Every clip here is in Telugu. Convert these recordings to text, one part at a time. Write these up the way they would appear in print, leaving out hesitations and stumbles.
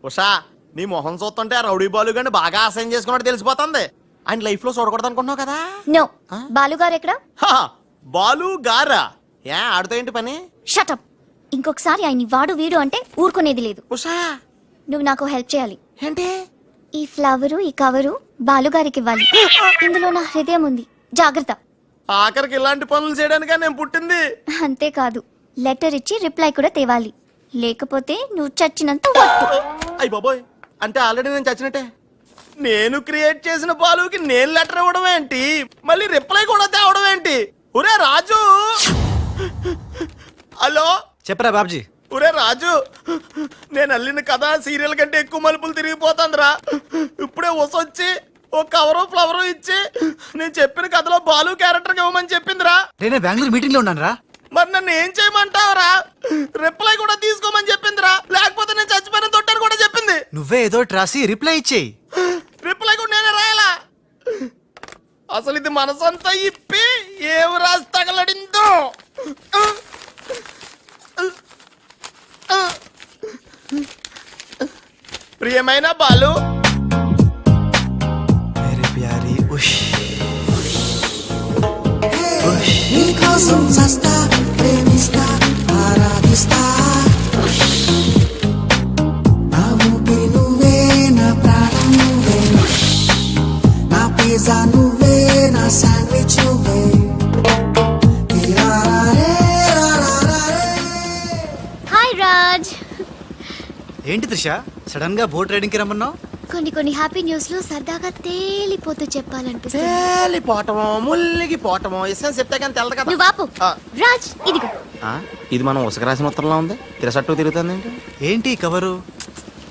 ఉషా నీ మొహం చూస్తుంటే ఆ రౌడీ బాలు గాని బాగా అసహ్యం చేసుకున్నట్టు తెలిసిపోతుంది. ఆయన లైఫ్ లో చూడకూడదు అనుకుంటున్నావు కదా. నో. బాలుగారు ఎక్కడ? హా, బాలు గారా? ఏ ఆడుతో ఏంటి పని? షటప్. ఇంకొకసారి ఆయన వాడు వీడు అంటే ఊరుకునేది లేదు. ఉషా నువ్వు నాకు హెల్ప్ చేయాలి. ఏంటి? ఈ ఫ్లవరు ఈ కవరు బాలుగారికి ఇవ్వాలి. ఇందులో నా హృదయం ఉంది, జాగ్రత్త. ఆఖరికి ఇలాంటి పనులు చేయడానికా నేను పుట్టింది? అంతేకాదు లెటర్ ఇచ్చి రిప్లై కూడా తేవాలి, లేకపోతే నువ్వు చచ్చినంత ఒట్టు. అయ్యి బాబోయ్, అంటే ఆల్రెడీ నేను చచ్చినట్టే. నేను క్రియేట్ చేసిన బాలుకి నేను లెటర్ ఇవ్వడం ఏంటి, మళ్ళీ రిప్లై కూడా తేవడం ఏంటి? ఒరే రాజు, హలో చెప్పరా బాబ్జీ. ఒరే రాజు, నేను అల్లిన కథ సీరియల్ కంటే ఎక్కువ మలుపులు తిరిగిపోతుందిరా. ఇప్పుడే వసొచ్చి ఓ కవరు ఫ్లవరు ఇచ్చి నేను చెప్పిన కథలో బాలు క్యారెక్టర్ ఇవ్వమని చెప్పిందిరా. నేను బెంగళూరు మీటింగ్ లో ఉన్నాను రా. మరి నన్ను ఏం చేయమంటావురా? రిప్లై కూడా తీసుకోమని చెప్పిందిరా, లేకపోతే నేను చచ్చిపోయిన తొట్టని కూడా చెప్పింది. నువ్వే ఏదో రాసి రిప్లై ఇచ్చేయి. రిప్లై కూడా నేనే రాయాలా? అసలు ఇది మనసంతా ఇప్పి ఏం రాసి తగలడిందో. ప్రియమైన బాలు, మేరే ప్యారీ ఉష్ ఉష్. నీకోసం చస్తా, ప్రేమిస్తా, ఆరాధిస్తా. నా ఊపిరి నువ్వే, నా ప్రాణం నువ్వే, నా పిజ్జా నువ్వే, నా శాండ్విచ్ నువ్వే. తీరారే, రారారే. హాయ్ రాజ్. ఏంటి త్రిష సడన్ గా బోట్ రైడింగ్ కి రమ్మన్నావు? కొన్ని హ్యాపీ న్యూస్ లో సరదాగా తేలిపోతూ చెప్పాలనిపిస్తుంది. తేలిపోవటమో ముల్లిగిపోవటమో ఇష్టం చెప్తే కానీ తెలదు కదా. నువ్వు ఆపు. ఆ. రాజ్ ఇదిగో. ఇది మనం ఉసక రాసిన ఉత్తరంలో ఉంది, తిరసట్టు తిరుగుతుంది ఏంటి? ఏంటి ఈ కవరు?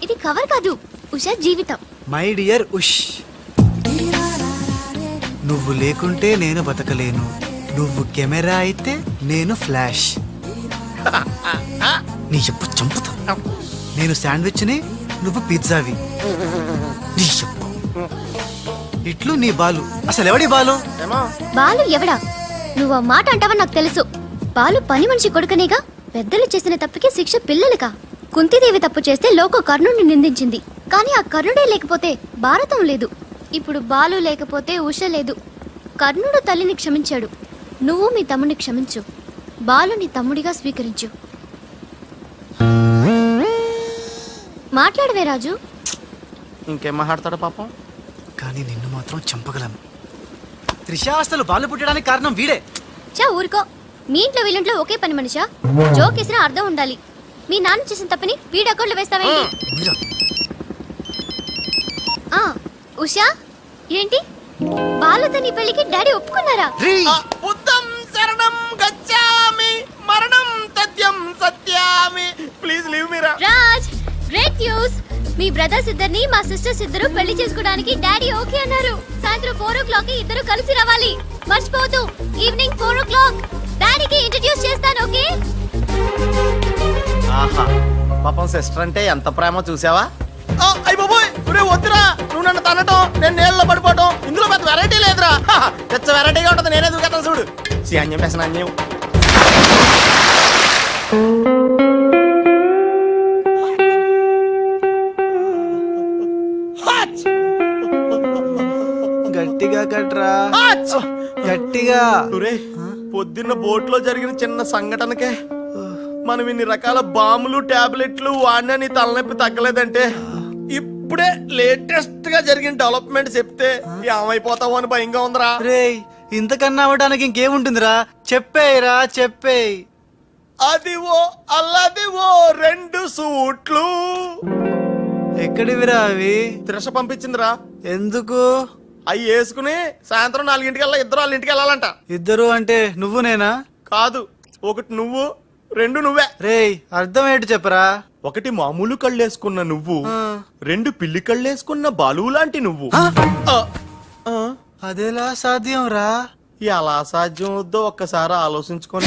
ఇది కవర్ కాదు, ఉషా జీవితం. మై డియర్ ఉష్, నువ్వు లేకుంటే నేను బతకలేను. నువ్వు కెమెరా అయితే నేను ఫ్లాష్. నీ చెప్పు చంపుతా. నేను శాండ్విచ్ని, నువ్వు పిజ్జావి. నీ చెప్పు ఇట్లు నీ బాలు. అసలు ఎవడి బాలు? ఏమో బాలు ఎవడా? నువ్వు ఆ మాట అంటావని నాకు తెలుసు. బాలు పని మనిషి కొడుకనేగా. పెద్దలు చేసిన తప్పుకి శిక్ష పిల్లలకా? కుంతిదేవి తప్పు చేస్తే లోక కర్ణుడిని నిందించింది, కానీ ఆ కర్ణుడే లేకపోతే భారతం లేదు. ఇప్పుడు బాలు లేకపోతే ఉష లేదు. కర్ణుడు తల్లిని క్షమించాడు, నువ్వు మీ తమ్ముడిని క్షమించు. బాలుని తమ్ముడిగా స్వీకరించు. మాట్లాడవే రాజు. ఇంకేం మాట్లాడతాడు పాపం. కానీ నిన్ను మాత్రం చంపగలను. త్రిష అసలు బాలు పుట్టడానికి కారణం వీడే. చా ఊరుకో. మీ ఇంట్లో వీళ్ళంట్లో ఒకే పని మనిషా? జోకేసినా అర్థం ఉండాలి. మీ నాన్న చేసిన తప్పని వీడి అకౌంట్లో వేస్తావేంటి? మీరా? ఆ, ఉషా ఏంటి బాలుతో నీ పెళ్లికి డాడీ ఒప్పుకున్నారా? రేయ్! బుద్ధం శరణం గచ్చామి, మరణం తథ్యం సత్యామి. ప్లీజ్ లీవ్ మీ రా. Raj, great news. మీ బ్రదర్స్ ఇద్దరిని మా సిస్టర్స్ ఇద్దరు పెళ్లి చేసుకోవడానికి డాడీ ఓకే అన్నారు. సాయంత్రం 4 o'clock కి ఇద్దరు కలిసి రావాలి. మర్చిపోవద్దు, ఈవినింగ్ 4 o'clock. డాడీకి ఇంట్రడ్యూస్ చేస్తాను, ఓకే? ఆహా, పాపం సిస్టర్ అంటే ఎంత ప్రేమో చూసావా? అయ్య బాబోయ్, ఒరే వద్దురా, నువ్వు నన్ను తనటం, నేను నీళ్ళలో పడిపోవటం, ఇందులో పెద్ద వెరైటీ లేదురా. పెద్ద వెరైటీగా ఉంటుంది, నేనే దూకేతాను చూడు. అన్యం వేసిన అన్యం. గట్టిగా కట్రా, గట్టిగా. ఒరే, పొద్దున్న బోట్లో జరిగిన చిన్న సంఘటనకే మనం ఇన్ని రకాల బాంబులు టాబ్లెట్లు వాడినా నీ తలనొప్పి తగ్గలేదంటే, ఇప్పుడే లేటెస్ట్ గా జరిగిన డెవలప్మెంట్ చెప్తే ఏమైపోతావు అని భయంగా ఉందిరా. రేయ్, ఇంతకన్నా అవ్వడానికి ఇంకేముంటుందిరా? చెప్పేయరా, చెప్పేయ్. అదివో అల్లదివో 2 సూట్లు. ఎక్కడివిరా అవి? త్రిష పంపించిందిరా. ఎందుకు? అవి వేసుకుని సాయంత్రం 4 ఇద్దరు వాళ్ళ ఇంటికి వెళ్ళాలంట. ఇద్దరు అంటే నువ్వు నేనా? కాదు, ఒకటి నువ్వు, 2 నువ్వే. రేయ్, అర్థం ఏంటి చెప్పరా? ఒకటి మామూలు కళ్ళేసుకున్న నువ్వు, 2 పిల్లి కళ్ళేసుకున్న బాలు లాంటి నువ్వు. అదేలా సాధ్యం రా? ఎలా సాధ్యం వద్దో ఒక్కసారి ఆలోచించుకొని.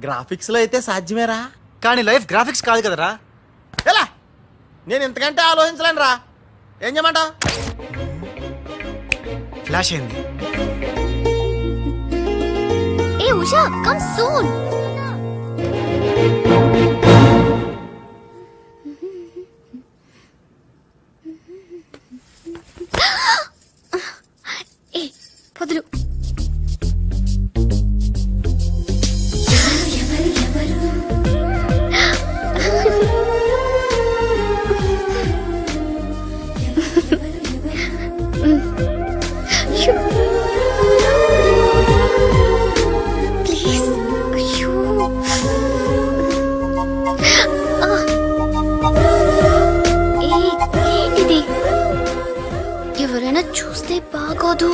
గ్రాఫిక్స్ లో అయితే సాధ్యమేరా, కానీ లైఫ్ గ్రాఫిక్స్ కాదు కదరా. ఎలా? నేను ఇంతకంటే ఆలోచించలేను రా. ఏం చేయమంటావు? ఫ్లాష్ అయింది. Usha come soon. ఏ వదులు. ప్లీజ్. అయ్యో ఏంటిది? ఎవరైనా చూస్తే బాగోదు.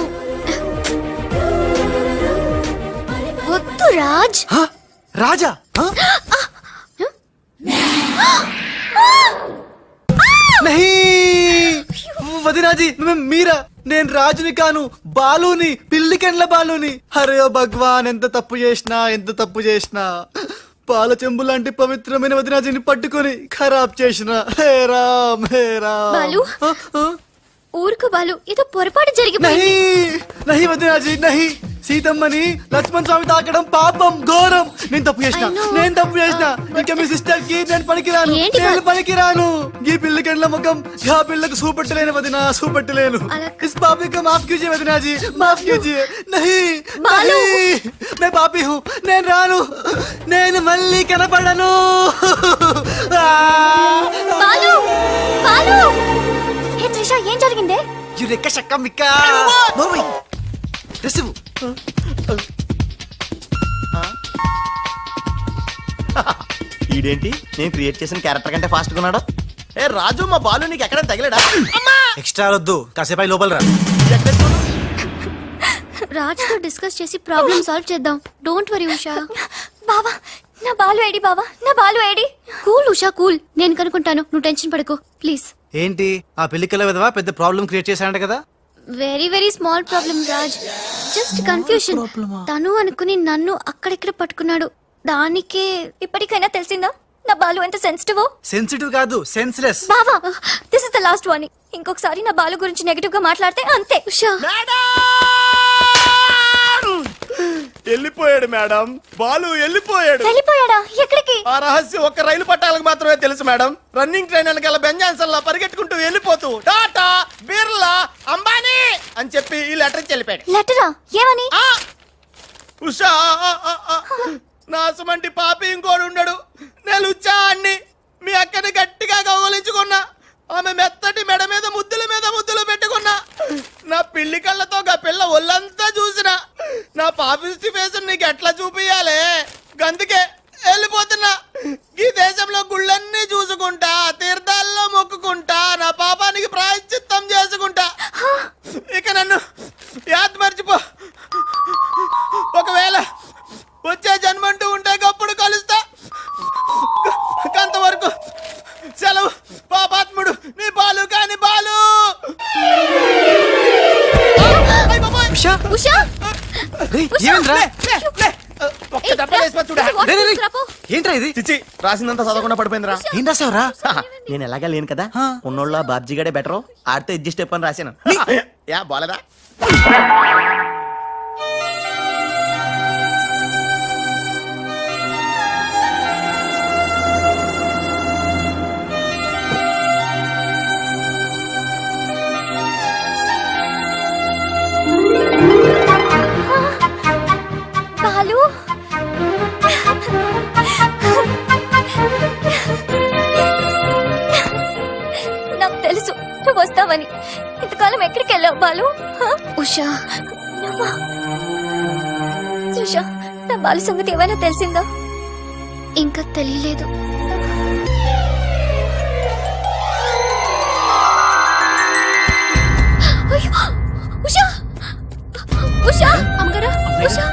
వద్దు రాజ్. హ? రాజా హ? నహీ వదినాజీ మీరా? నేను రాజుని కాను, బాలుని, పిల్లికెండ్ల బాలుని. అరే ఓ భగవాన్, ఎంత తప్పు చేసినా పాల చెంబు లాంటి పవిత్రమైన వదినాజీని పట్టుకొని ఖరాబ్ చేసిన. హే రామ్, హే రామ్. బాలు? హ? హ? ఊరుకు బాలు, ఏదో పొరపాటు జరిగిపోయింది. నహి వదినాజీ నహి. సీతమ్మని లక్ష్మణ్ స్వామి తాకడం పాపం, ఘోరం. నేను తప్పు చేసిన. I know. ఇంకా మీ సిస్టర్ కి నేను పనికిరాను. ఏంటి నేను పనికిరాను. ఈ పిల్లకెండ్ల ముఖం ఆ పిల్లకు చూపెట్టలేను వదినా, చూపెట్టలేను. అలా- इस पापी को माफ कीजिए वदना जी, माफ कीजिए. नहीं बालू। नहीं, मैं पापी हूँ. నేను రాను, నేను మళ్ళీ కనపడను. బాలు బాలు. హే త్రిష, ఏం జరిగిందే? యురెక్క షక్క మిక్క. నోర్మై రిసివ్. ఈడేంటి నేను క్రియేట్ చేసిన క్యారెక్టర్ కంటే ఫాస్ట్ గా ఉన్నాడు. ఏ రాజు, మా బాలు నీకు ఎక్కడ తగిలేడా? ఎక్స్ట్రా వద్దు, కాసేపు లోపల రా. రాజ్ తో డిస్కస్ చేసి ప్రాబ్లం సాల్వ్ చేద్దాం. Don't worry Usha. బావా, నా బాలు ఏడి? బావా, నా Balu AD? Cool Usha, cool. నేను కనుక్కుంటాను, నువ్వు టెన్షన్ పడకు ప్లీజ్. ఏంటి ఆ పెళ్లికల విధవా పెద్ద ప్రాబ్లం క్రియేట్ చేశాడంట కదా? Very very small problem Raj, just confusion. తను అనుకుని నన్ను అక్కడిక్కడ పట్టుకున్నాడు. దానికే ఇప్పటికైనా తెలిసిందా నా బాలు ఎంత సెన్సిటివ్? సెన్సిటివ్ కాదు, సెన్స్లెస్. బావా, this is the last warning. ఇంకొకసారి నా బాలు గురించి నెగటివ్ గా మాట్లాడితే అంతే. ఉషా, వెళ్ళిపోయాడు మేడం, బాలు వెళ్ళిపోయాడు. వెళ్ళిపోయాడా? ఎక్కడికి? ఆ రహస్యం ఒక్క రైలు పట్టాలకు మాత్రమే తెలుసు మేడం. రన్నింగ్ ట్రైన్ వెనకాల బెంజాన్సన్ లా పరిగెట్టుకుంటూ వెళ్ళిపోతూ టాటా, బిర్లా, అంబానీ అని చెప్పి ఈ లెటర్ ఇచ్చి వెళ్ళిపోయాడు. లెటరా? ఏమని? ఆ! ఉషా, నా సుమంటి పాపి ఇంకోడు ఉండడు. నేను లుచ్చా అన్ని మీ అక్కని గట్టిగా కౌగలించుకున్నా. ఆమె మెత్తటి మెడ మీద ముద్దులు పెట్టుకున్నా. నా పిల్లి కళ్ళతో గా పిల్ల ఒళ్ళంతా చూసిన. నా పాపిస్టి ఫేస్ నీకు ఎట్లా చూపియాలే? గందుకే వెళ్ళిపోతున్నా. ఈ దేశంలో గుళ్ళన్నీ చూసుకుంటా, తీర్థాల్లో మొక్కుకుంటా, నా పాపానికి ప్రాయశ్చిత్తం చేసుకుంటా. ఇక నన్ను యాద్ మర్చిపో. ఒకవేళ వచ్చే జన్మంటూ ఉంటే గప్పుడు కలుస్తా. అంతవరకు సెలవు. పాపాత్ముడు నీ బాలు కాని బాలు. ఉషా, ఉషా, రేయ్, ఏమైందిరా? ఒక్క దెబ్బ వేసి చూడా. రేయ్, రేయ్, ఏంట్రా ఇది? చిచ్చి, రాసిందంతా చదవకుండా పడిపోయిందిరా. ఏం రాసావురా? నేను ఎలాగా లేను కదా, ఆ. ఉన్నోళ్ళ బాబ్జీ గడే బెటర్, ఆడితో అడ్జస్ట్ అయిపోయి రాశాను. యా బాలేదా? బాలు, నాకు తెలుసు నువ్వు వస్తావని. ఇంతకాలం ఎక్కడికి వెళ్ళావు బాలు? ఉషా, ఉషా, నా బాలు సంగతి ఏమైనా తెలిసిందా? ఇంకా తెలియలేదు. అయ్యో, ఉషా, ఉషా, అమ్మగారా, Usha.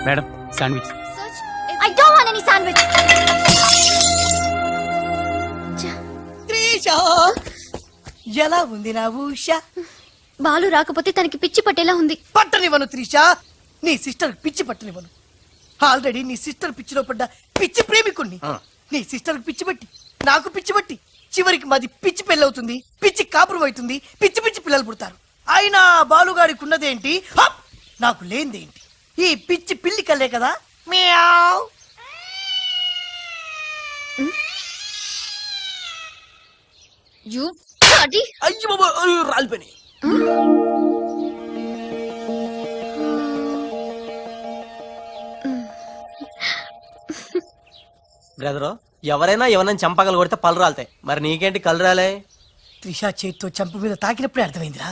Madam sandwich. I don't want any sandwich. Trisha, ఎలా ఉంది నా ఉషా? బాలు రాకపోతే తనకి పిచ్చి పట్టేలా ఉంది. పట్టనివ్వను త్రిషా, నీ సిస్టర్ పిచ్చి పట్టనివ్వను. ఆల్రెడీ నీ సిస్టర్ పిచ్చిలో పడ్డ పిచ్చి ప్రేమికుణ్ణి. నీ సిస్టర్ పిచ్చి పట్టి, నాకు పిచ్చి పట్టి, చివరికి మాది పిచ్చి పెళ్ళవుతుంది, పిచ్చి కాపురం అవుతుంది, పిచ్చి పిచ్చి పిల్లలు పుడతారు. అయినా బాలుగాడికి ఉన్నదేంటి, హప్! నాకు లేనిదేంటి? ఈ పిచ్చి పిల్లి కల్లే కదా మియావ్. You bloody- అయ్యో బాబా, అయ్యో, రాలిపోయినాయి. బ్రదరు ఎవరైనా ఎవరైనా చంపగలు కొడితే పళ్ళు రాలుతాయి, మరి నీకేంటి కళ్ళు రాలే? త్రిష చేతితో చంప మీద తాకినప్పుడే అర్థమైందిరా.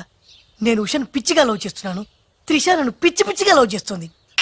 నేను ఉషను పిచ్చిగా లవ్ చేస్తున్నాను, త్రిష నన్ను పిచ్చి పిచ్చిగా లవ్ చేస్తుంది.